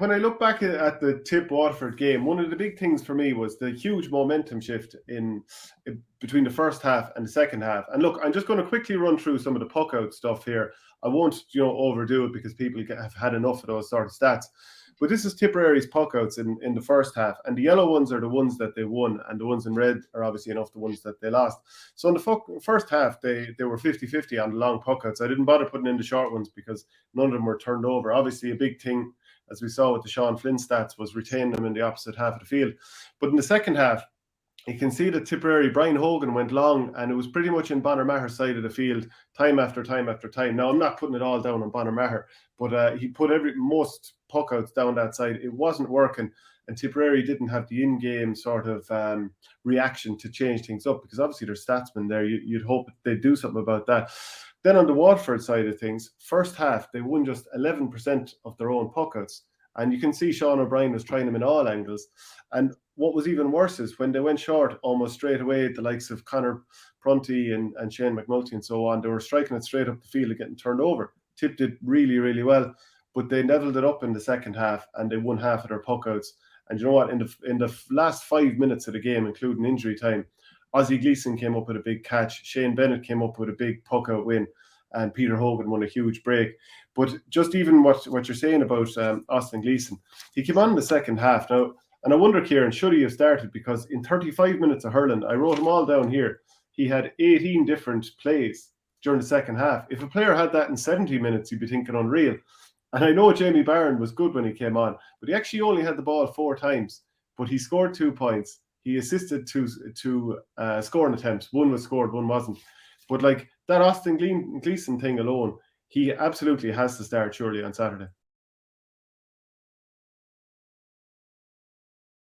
when I look back at the Tip Waterford game, one of the big things for me was the huge momentum shift in between the first half and the second half. And look, I'm just going to quickly run through some of the puck out stuff here. I won't, overdo it because people have had enough of those sort of stats. But this is Tipperary's puck outs in the first half, and the yellow ones are the ones that they won, and the ones in red are obviously enough the ones that they lost. So in the first half, they were 50-50 on the long puck outs. I didn't bother putting in the short ones because none of them were turned over. Obviously, a big thing, as we saw with the Sean Flynn stats, was retaining them in the opposite half of the field. But in the second half, you can see that Tipperary, Brian Hogan went long, and it was pretty much in Bonner-Maher's side of the field time after time after time. Now, I'm not putting it all down on Bonner-Maher, but he put most puckouts down that side. It wasn't working, and Tipperary didn't have the in-game sort of reaction to change things up, because obviously there's statsmen there. You'd hope they'd do something about that. Then on the Waterford side of things, first half, they won just 11% of their own puckouts. And you can see Sean O'Brien was trying them in all angles. And what was even worse is when they went short almost straight away, the likes of Conor Prunty and Shane McNulty and so on, they were striking it straight up the field and getting turned over. Tip did really, really well, but they leveled it up in the second half and they won half of their puckouts. And you know what? In the last 5 minutes of the game, including injury time, Ozzie Gleeson came up with a big catch. Shane Bennett came up with a big puck-out win. And Peter Hogan won a huge break. But just even what you're saying about Austin Gleeson, he came on in the second half. Now, and I wonder, Kieran, should he have started? Because in 35 minutes of hurling, I wrote them all down here, he had 18 different plays during the second half. If a player had that in 70 minutes, you'd be thinking unreal. And I know Jamie Barron was good when he came on, but he actually only had the ball 4 times. But he scored 2 points. He assisted two scoring attempts. One was scored, one wasn't. But like that Austin Gleeson thing alone, he absolutely has to start surely on Saturday.